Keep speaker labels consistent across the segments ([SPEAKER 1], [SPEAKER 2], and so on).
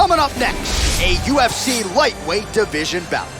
[SPEAKER 1] Coming up next, a UFC lightweight division bout. All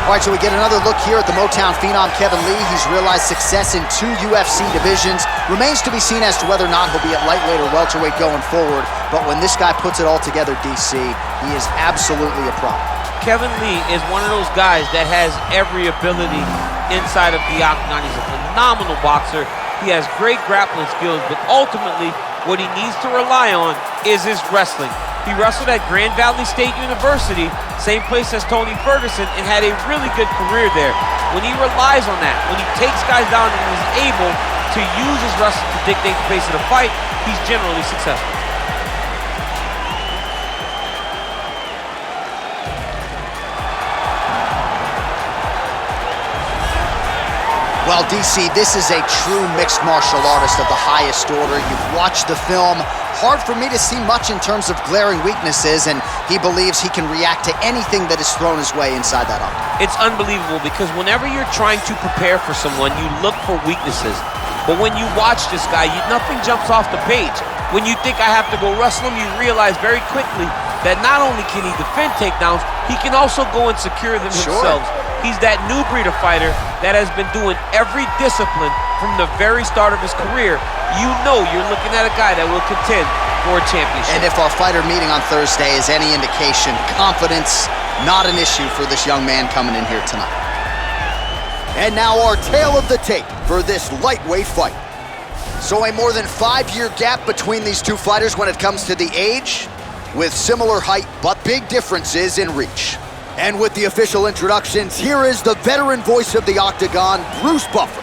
[SPEAKER 1] right, so we get another look here at the Motown phenom Kevin Lee. He's realized success in 2 UFC divisions. Remains to be seen as to whether or not he'll be at lightweight or welterweight going forward. But when this guy puts it all together, DC, he is absolutely a problem.
[SPEAKER 2] Kevin Lee is one of those guys that has every ability inside of the octagon. He's a phenomenal boxer. He has great grappling skills, but ultimately, what he needs to rely on is his wrestling. He wrestled at Grand Valley State University, same place as Tony Ferguson, and had a really good career there. When he relies on that, when he takes guys down and is able to use his wrestling to dictate the pace of the fight, he's generally successful.
[SPEAKER 1] Well, DC, this is a true mixed martial artist of the highest order. You've watched the film. Hard for me to see much in terms of glaring weaknesses, and he believes he can react to anything that is thrown his way inside that octagon.
[SPEAKER 2] It's unbelievable because whenever you're trying to prepare for someone, you look for weaknesses. But when you watch this guy, nothing jumps off the page. When you think I have to go wrestle him, you realize very quickly that not only can he defend takedowns, he can also go and secure them himself. He's that new breed of fighter that has been doing every discipline from the very start of his career. You know you're looking at a guy that will contend for a championship.
[SPEAKER 1] And if our fighter meeting on Thursday is any indication, confidence, not an issue for this young man coming in here tonight. And now our tale of the tape for this lightweight fight. So a more than 5-year gap between these two fighters when it comes to the age, with similar height but big differences in reach. And with the official introductions, here is the veteran voice of the octagon, Bruce Buffer.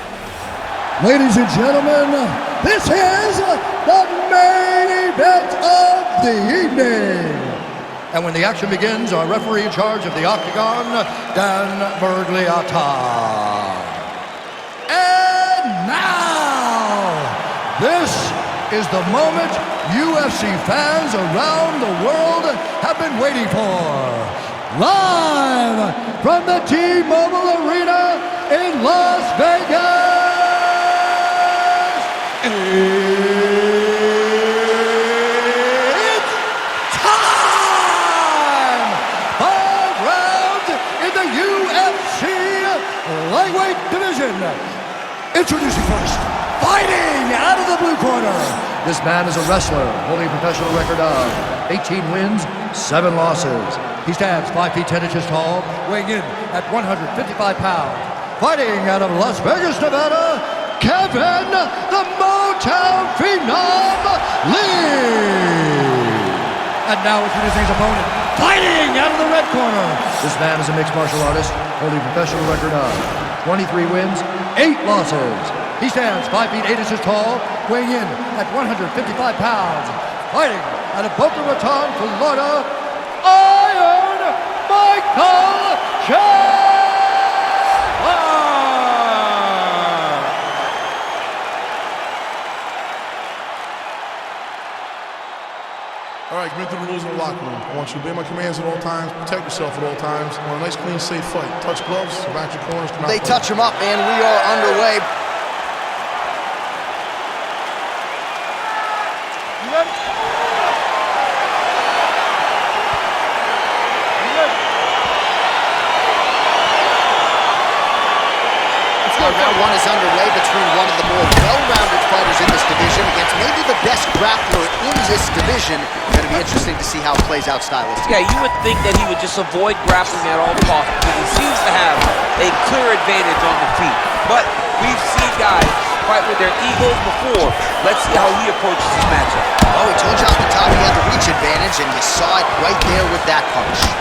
[SPEAKER 3] Ladies and gentlemen, this is the main event of the evening. And when the action begins, our referee in charge of the octagon, Dan Mergliata. And now, this is the moment UFC fans around the world have been waiting for. Live from the T-Mobile Arena in Las Vegas, it's time! 5 rounds in the UFC lightweight division. Introducing first, fighting out of the blue corner. This man is a wrestler, holding a professional record of 18 wins, 7 losses. He stands 5 feet 10 inches tall, weighing in at 155 pounds. Fighting out of Las Vegas, Nevada, Kevin the Motown Phenom Lee. And now introducing his opponent, fighting out of the red corner. This man is a mixed martial artist, holding a professional record of 23 wins, 8 losses. He stands 5 feet 8 inches tall, weighing in at 155 pounds. Fighting out of Boca Raton, Florida, Michael Chandler!
[SPEAKER 4] All right, commit to the rules of the locker room. I want you to obey my commands at all times, protect yourself at all times. I want a nice, clean, safe fight. Touch gloves, back your corners, come out.
[SPEAKER 1] They touch him up, and we are underway.
[SPEAKER 4] You ready?
[SPEAKER 1] Round 1 is underway between one of the more well-rounded fighters in this division against maybe the best grappler in this division. Going to be interesting to see how it plays out stylistically.
[SPEAKER 2] Yeah, you would think that he would just avoid grappling at all costs because he seems to have a clear advantage on the feet. But we've seen guys fight with their egos before. Let's see how he approaches this matchup.
[SPEAKER 1] Oh, he told you off the top he had the reach advantage, and you saw it right there with that punch.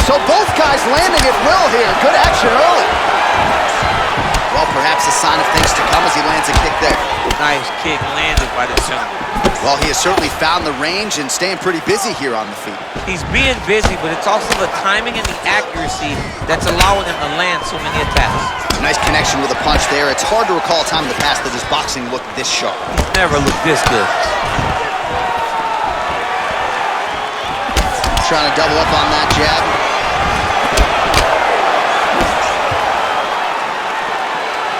[SPEAKER 1] So both guys landing at will here. Good action early. Well, perhaps a sign of things to come as he lands a kick there.
[SPEAKER 2] Nice kick landed by this gentleman.
[SPEAKER 1] Well, he has certainly found the range and staying pretty busy here on the feet.
[SPEAKER 2] He's being busy, but it's also the timing and the accuracy that's allowing him to land so many attacks.
[SPEAKER 1] Nice connection with a punch there. It's hard to recall a time in the past that his boxing looked this sharp.
[SPEAKER 2] He's never looked this good.
[SPEAKER 1] Trying to double up on that jab.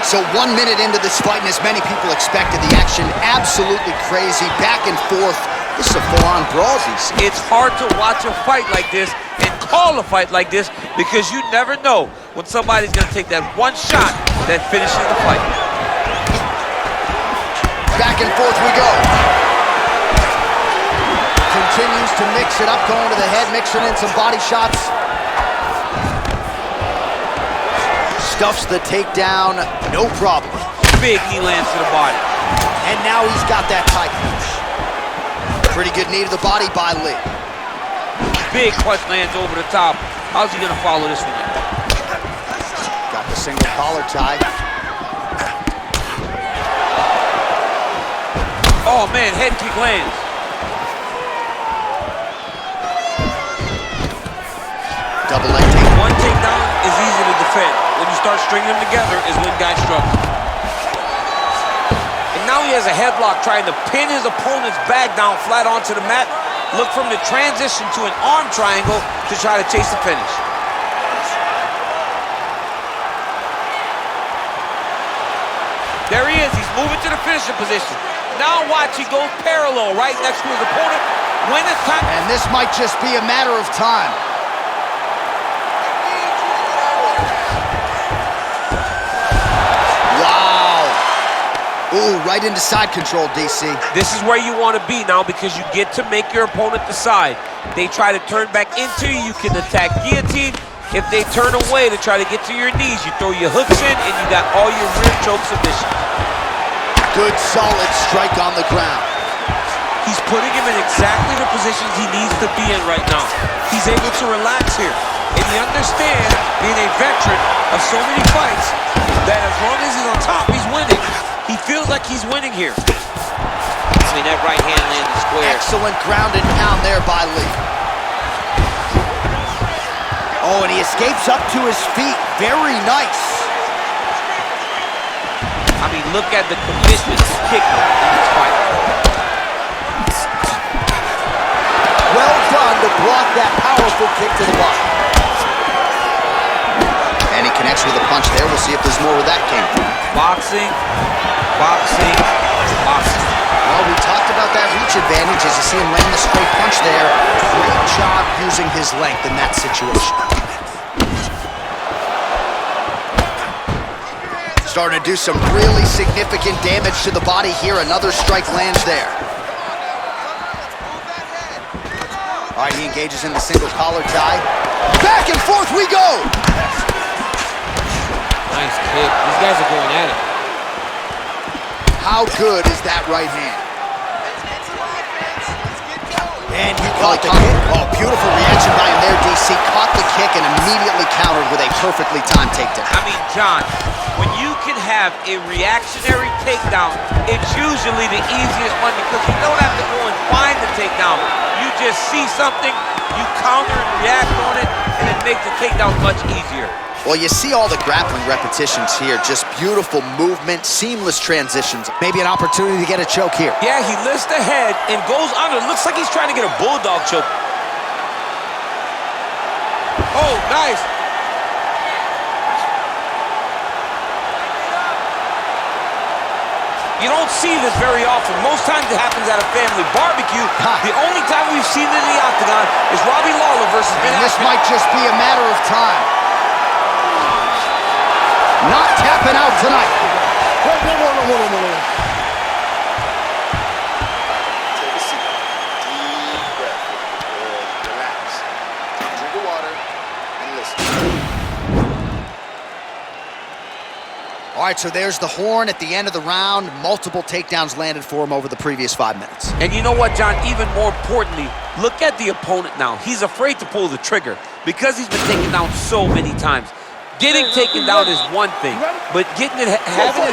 [SPEAKER 1] So 1 minute into this fight, and as many people expected, the action absolutely crazy, back and forth. This is a full-on brawl, DC.
[SPEAKER 2] It's hard to watch a fight like this and call a fight like this because you never know when somebody's gonna take that one shot that finishes the fight.
[SPEAKER 1] Back and forth we go. Continues to mix it up, going to the head, mixing in some body shots. Stuffs the takedown, no problem.
[SPEAKER 2] Big knee lands to the body.
[SPEAKER 1] And now he's got that tight finish. Pretty good knee to the body by Lee.
[SPEAKER 2] Big punch lands over the top. How's he gonna follow this one up?
[SPEAKER 1] Got the single collar tie.
[SPEAKER 2] Oh man, head kick lands.
[SPEAKER 1] Double leg take.
[SPEAKER 2] One takedown is easy to defend. When you start stringing them together is when guys struggle. And now he has a headlock trying to pin his opponent's back down flat onto the mat. Look from the transition to an arm triangle to try to chase the finish. There he is, he's moving to the finishing position. Now watch, he goes parallel right next to his opponent. When it's time.
[SPEAKER 1] And this might just be a matter of time. Ooh, right into side control, DC.
[SPEAKER 2] This is where you want to be now because you get to make your opponent decide. They try to turn back into you, you can attack guillotine. If they turn away to try to get to your knees, you throw your hooks in and you got all your rear choke submissions.
[SPEAKER 1] Good, solid strike on the ground.
[SPEAKER 2] He's putting him in exactly the positions he needs to be in right now. He's able to relax here. And he understands, being a veteran of so many fights, that as long as he's on top, he's winning. He feels like he's winning here. I mean, that right hand landed square.
[SPEAKER 1] Excellent ground and pound there by Lee. Oh, and he escapes up to his feet. Very nice.
[SPEAKER 2] I mean, look at the commitment to kick in this fight.
[SPEAKER 1] Well done to block that powerful kick to the body. And he connects with a punch there. We'll see if there's more where that came from.
[SPEAKER 2] Boxing, boxing, boxing.
[SPEAKER 1] Well, we talked about that reach advantage as you see him land the straight punch there. Great job using his length in that situation. Starting to do some really significant damage to the body here. Another strike lands there. All right, he engages in the single collar tie. Back and forth we go!
[SPEAKER 2] Nice kick. These guys are going at it.
[SPEAKER 1] How good is that right hand? And he caught the kick. Oh, beautiful reaction by him there, DC. Caught the kick and immediately countered with a perfectly timed takedown.
[SPEAKER 2] I mean, John, when you can have a reactionary takedown, it's usually the easiest one because you don't have to go and find the takedown. You just see something, you counter and react on it, and it makes the takedown much easier.
[SPEAKER 1] Well, you see all the grappling repetitions here. Just beautiful movement, seamless transitions. Maybe an opportunity to get a choke here.
[SPEAKER 2] Yeah, he lifts the head and goes under. Looks like he's trying to get a bulldog choke. Oh, nice. You don't see this very often. Most times it happens at a family barbecue. The only time we've seen it in the octagon is Robbie Lawler versus Ben
[SPEAKER 1] And this
[SPEAKER 2] Askren.
[SPEAKER 1] might just be a matter of time. Not tapping out tonight.
[SPEAKER 4] Whoa. Take a seat. Deep breath. Relax. Drink of water and listen.
[SPEAKER 1] All right, so there's the horn at the end of the round. Multiple takedowns landed for him over the previous 5 minutes.
[SPEAKER 2] And you know what, John? Even more importantly, look at the opponent now. He's afraid to pull the trigger because he's been taken down so many times. Getting taken down is one thing, but having it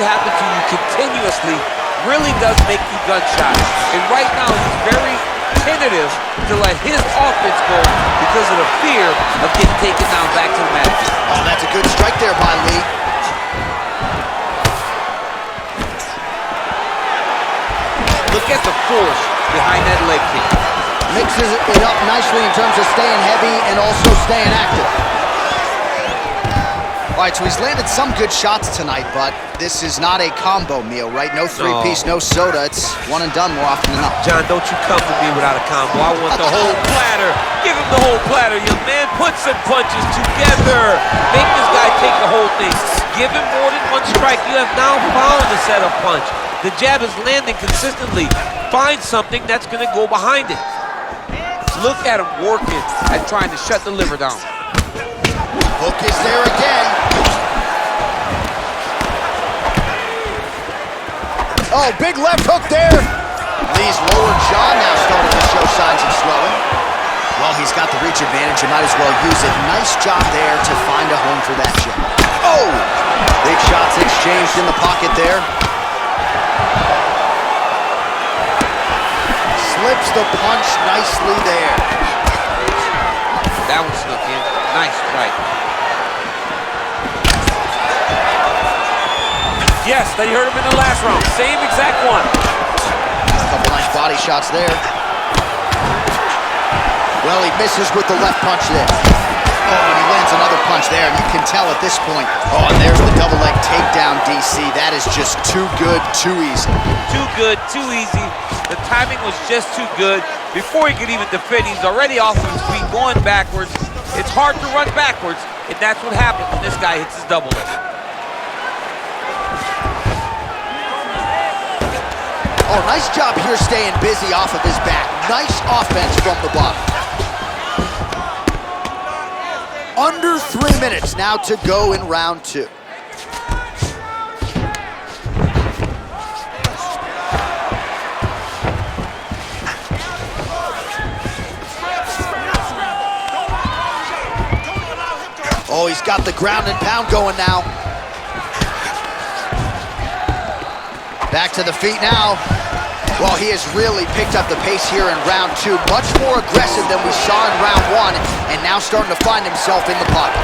[SPEAKER 2] happen to you continuously really does make you gun-shy. And right now, he's very tentative to let his offense go because of the fear of getting taken down back to the mat.
[SPEAKER 1] Oh, that's a good strike there by Lee.
[SPEAKER 2] Look at the force behind that leg kick.
[SPEAKER 1] Mixes it up nicely in terms of staying heavy and also staying active. All right, so he's landed some good shots tonight, but this is not a combo meal, right? No three-piece, no soda. It's one and done more often than not.
[SPEAKER 2] John, don't you come to me without a combo. I want the whole platter. Give him the whole platter, young man. Put some punches together. Make this guy take the whole thing. Give him more than one strike. You have now found the setup punch. The jab is landing consistently. Find something that's going to go behind it. Look at him working at trying to shut the liver down.
[SPEAKER 1] Hook is there again. Oh, big left hook there. Lee's lower jaw now starting to show signs of swelling. Well, he's got the reach advantage. You might as well use it. Nice job there to find a home for that jab. Oh! Big shots exchanged in the pocket there. Slips the punch nicely there.
[SPEAKER 2] That one snuck in. Nice strike. Yes, they hurt him in the last round. Same exact one.
[SPEAKER 1] A couple nice body shots there. Well, he misses with the left punch there. Oh, and he lands another punch there, and you can tell at this point. Oh, and there's the double leg takedown, DC. That is just too good, too easy.
[SPEAKER 2] Too good, too easy. The timing was just too good. Before he could even defend, he's already off of his feet, going backwards. It's hard to run backwards, and that's what happens when this guy hits his double leg.
[SPEAKER 1] Oh, nice job here staying busy off of his back. Nice offense from the bottom. Under 3 minutes now to go in round 2. Oh, he's got the ground and pound going now. Back to the feet now. Well, he has really picked up the pace here in round 2. Much more aggressive than we saw in round 1, and now starting to find himself in the pocket.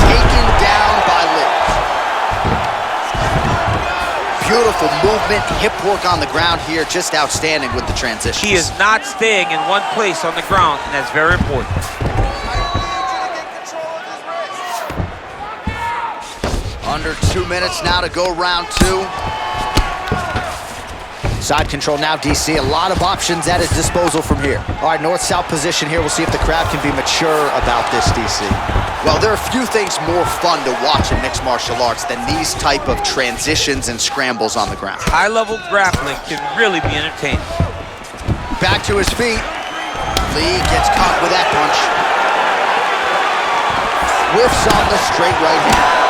[SPEAKER 1] Taken down by Lee. Beautiful movement, hip work on the ground here, just outstanding with the transition.
[SPEAKER 2] He is not staying in one place on the ground, and that's very important.
[SPEAKER 1] Under 2 minutes now to go round 2. Side control now, DC. A lot of options at his disposal from here. All right, north-south position here. We'll see if the crowd can be mature about this, DC. Well, there are few things more fun to watch in mixed martial arts than these type of transitions and scrambles on the ground.
[SPEAKER 2] High-level grappling can really be entertaining.
[SPEAKER 1] Back to his feet. Lee gets caught with that punch. Whiffs on the straight right hand.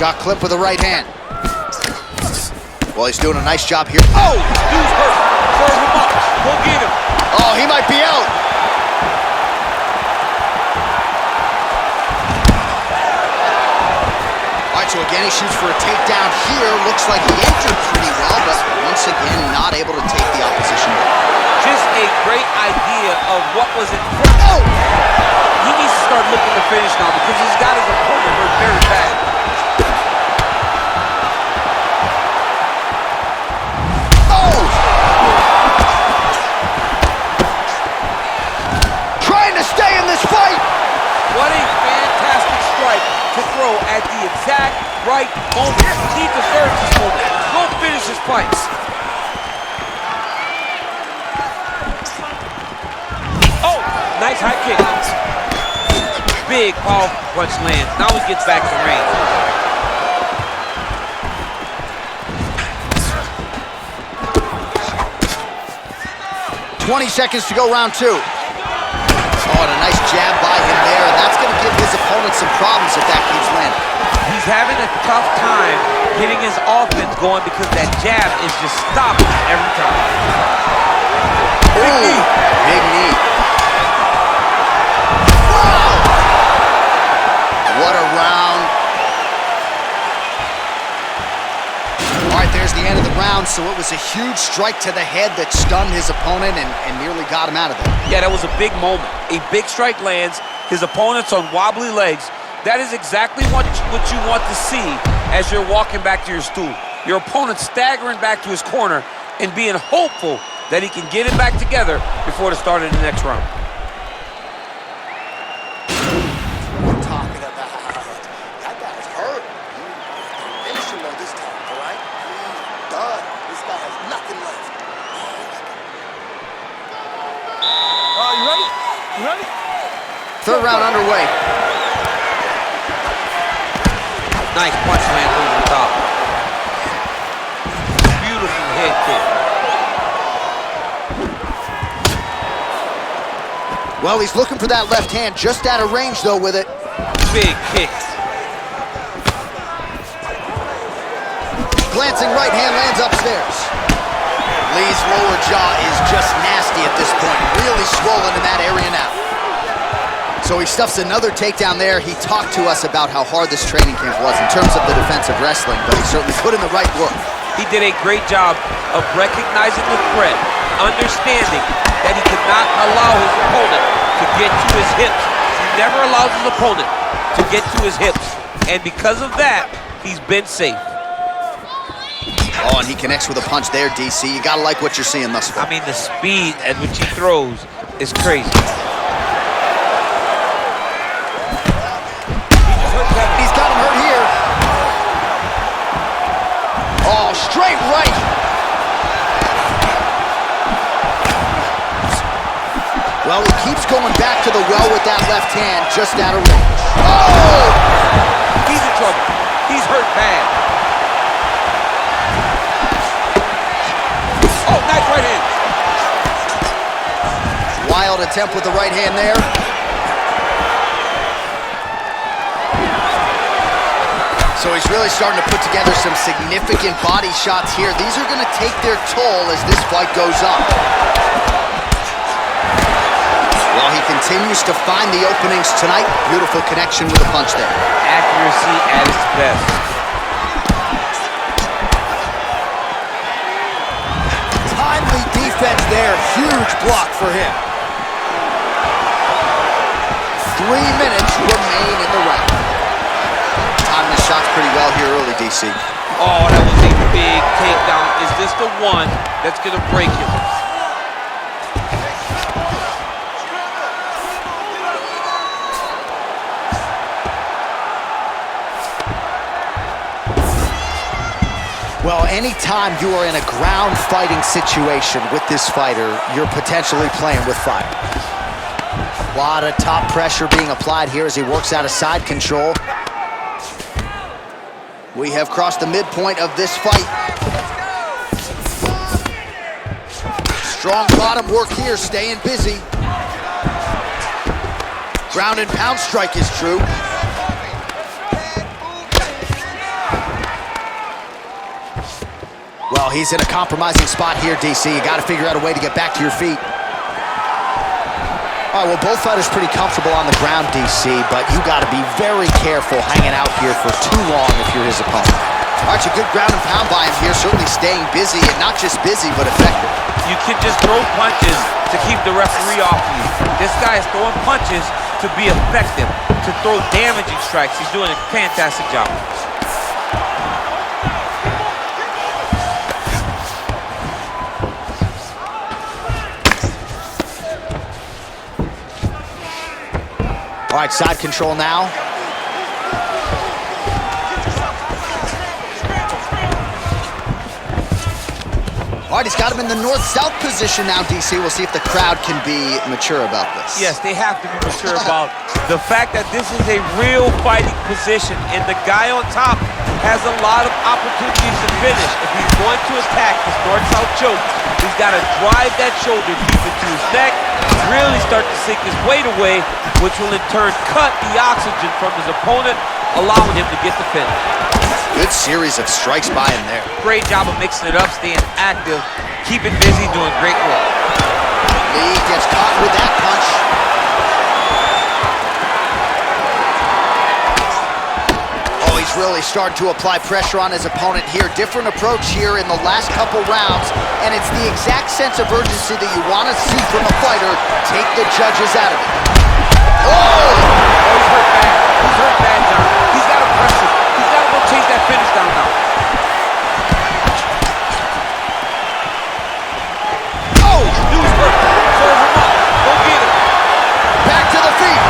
[SPEAKER 1] Got clipped with the right hand. Well, he's doing a nice job here. Oh!
[SPEAKER 2] Dude's hurt. Serve him up. Go get him.
[SPEAKER 1] Oh, he might be out. All right, so again, he shoots for a takedown here. Looks like he entered pretty well, but once again, not able to take the opposition.
[SPEAKER 2] Just a great idea of what was in front.
[SPEAKER 1] Oh!
[SPEAKER 2] He needs to start looking to finish now because he's got his opponent hurt very bad. What a fantastic strike to throw at the exact right moment. He deserves this moment. Go finish his fights. Oh, nice high kick. Big, powerful punch lands. Now he gets back to range.
[SPEAKER 1] $20 to go round 2. Oh, and a nice jab by him there, and that's going to give his opponent some problems if that keeps landing.
[SPEAKER 2] He's having a tough time getting his offense going because that jab is just stopping every time.
[SPEAKER 1] Big knee. Big knee. Wow! What a round. All right, there's the end of the round, so it was a huge strike to the head that stunned his opponent and nearly got him out of there.
[SPEAKER 2] Yeah, that was a big moment. A big strike lands, his opponent's on wobbly legs. That is exactly what you want to see as you're walking back to your stool. Your opponent staggering back to his corner and being hopeful that he can get it back together before the start of the next round.
[SPEAKER 1] Third round underway.
[SPEAKER 2] Nice punch lands over the top. Beautiful head kick.
[SPEAKER 1] Well, he's looking for that left hand, just out of range though with it.
[SPEAKER 2] Big kicks.
[SPEAKER 1] Glancing right hand lands upstairs. Lee's lower jaw is just nasty at this point, really swollen in that area now. So he stuffs another takedown there. He talked to us about how hard this training camp was in terms of the defensive wrestling, but he certainly put in the right work.
[SPEAKER 2] He did a great job of recognizing the threat, understanding that he could not allow his opponent to get to his hips. He never allows his opponent to get to his hips. And because of that, he's been safe.
[SPEAKER 1] Oh, and he connects with a punch there, DC. You gotta like what you're seeing thus far.
[SPEAKER 2] I mean, the speed at which he throws is crazy.
[SPEAKER 1] He's got him hurt here. Oh, straight right. Well, he keeps going back to the well with that left hand, just out of range. Oh!
[SPEAKER 2] He's in trouble. He's hurt bad. Oh, nice right hand.
[SPEAKER 1] Wild attempt with the right hand there. So he's really starting to put together some significant body shots here. These are going to take their toll as this fight goes on. Well, he continues to find the openings tonight. Beautiful connection with a punch there.
[SPEAKER 2] Accuracy at its best.
[SPEAKER 1] Timely defense there. Huge block for him. 3 minutes remain in the round. Timing the shots pretty well here early, DC.
[SPEAKER 2] Oh, that was a big takedown. Is this the one that's going to break him?
[SPEAKER 1] Well, anytime you are in a ground fighting situation with this fighter, you're potentially playing with fire. A lot of top pressure being applied here as he works out of side control. We have crossed the midpoint of this fight. Strong bottom work here, staying busy. Ground and pound strike is true. Well, he's in a compromising spot here, DC. You got to figure out a way to get back to your feet. All right, well, both fighters pretty comfortable on the ground, DC, but you got to be very careful hanging out here for too long if you're his opponent. All right, a good ground and pound by him here, certainly staying busy, and not just busy, but effective.
[SPEAKER 2] You can just throw punches to keep the referee off you. This guy is throwing punches to be effective, to throw damaging strikes. He's doing a fantastic job.
[SPEAKER 1] All right, side control now. All right, he's got him in the north-south position now, DC. We'll see if the crowd can be mature about this.
[SPEAKER 2] Yes, they have to be mature about the fact that this is a real fighting position, and the guy on top has a lot of opportunities to finish. If he's going to attack this north-south choke, he's got to drive that shoulder deep into his neck, really start to sink his weight away, which will in turn cut the oxygen from his opponent, allowing him to get the finish.
[SPEAKER 1] Good series of strikes by him there.
[SPEAKER 2] Great job of mixing it up, staying active, keeping busy, doing great work.
[SPEAKER 1] Lee gets caught with that punch. Oh, he's really starting to apply pressure on his opponent here. Different approach here in the last couple rounds, and it's the exact sense of urgency that you want to see from a fighter. Take the judges out of it. Oh!
[SPEAKER 2] He's hurt bad. He's hurt bad, John. He's got to press him. He's got to go chase that finish down now. Oh! Dude's hurt. Serve him up. Go get him.
[SPEAKER 1] Back to the feet.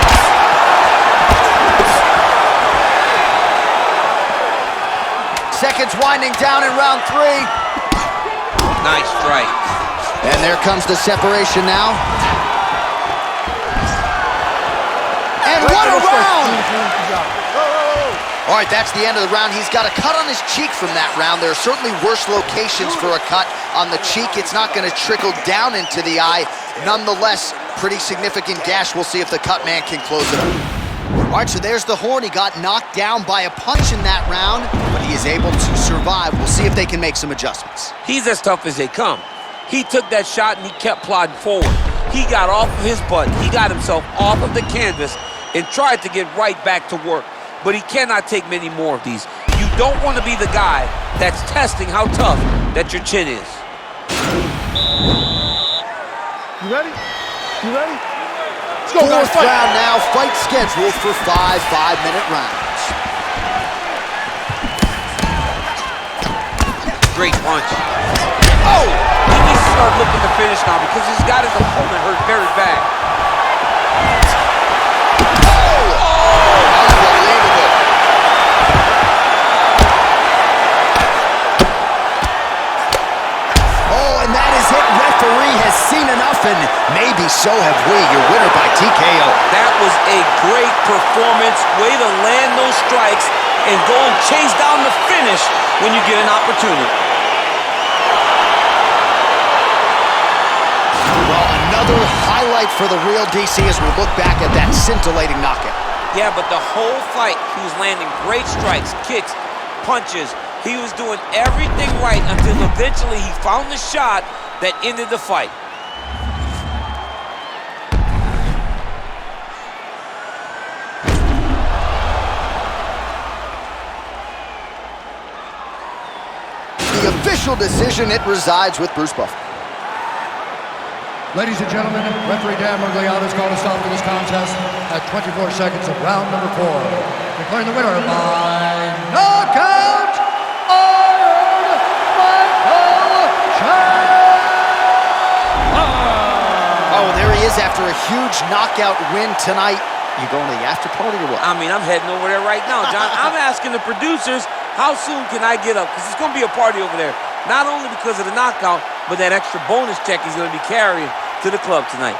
[SPEAKER 1] Seconds winding down in round 3.
[SPEAKER 2] Nice strike.
[SPEAKER 1] And there comes the separation now. What a round! All right, that's the end of the round. He's got a cut on his cheek from that round. There are certainly worse locations for a cut on the cheek. It's not going to trickle down into the eye. Nonetheless, pretty significant gash. We'll see if the cut man can close it up. All right, so there's the horn. He got knocked down by a punch in that round, but he is able to survive. We'll see if they can make some adjustments.
[SPEAKER 2] He's as tough as they come. He took that shot and he kept plodding forward. He got off of his butt. He got himself off of the canvas and tried to get right back to work. But he cannot take many more of these. You don't want to be the guy that's testing how tough that your chin is.
[SPEAKER 4] You ready? You ready? Let's go, guys,
[SPEAKER 1] Fourth
[SPEAKER 4] fight.
[SPEAKER 1] round now, fight scheduled for 5 5-minute rounds.
[SPEAKER 2] Great punch. Oh! He needs to start looking to finish now because he's got his opponent hurt very bad.
[SPEAKER 1] Referee has seen enough, and maybe so have we. Your winner by TKO.
[SPEAKER 2] That was a great performance. Way to land those strikes and go and chase down the finish when you get an opportunity.
[SPEAKER 1] Well, another highlight for the real DC as we look back at that scintillating knockout.
[SPEAKER 2] Yeah, but the whole fight, he was landing great strikes, kicks, punches. He was doing everything right until eventually he found the shot that ended the fight.
[SPEAKER 1] The official decision, it resides with Bruce Buffer.
[SPEAKER 3] Ladies and gentlemen, referee Dan Merced has called a stop to this contest at 24 seconds of round number 4. Declaring the winner by knockout,
[SPEAKER 1] Oh, there he is after a huge knockout win tonight. You going to the after party or what?
[SPEAKER 2] I mean, I'm heading over there right now, John. I'm asking the producers, how soon can I get up? Because it's going to be a party over there. Not only because of the knockout, but that extra bonus check he's going to be carrying to the club tonight.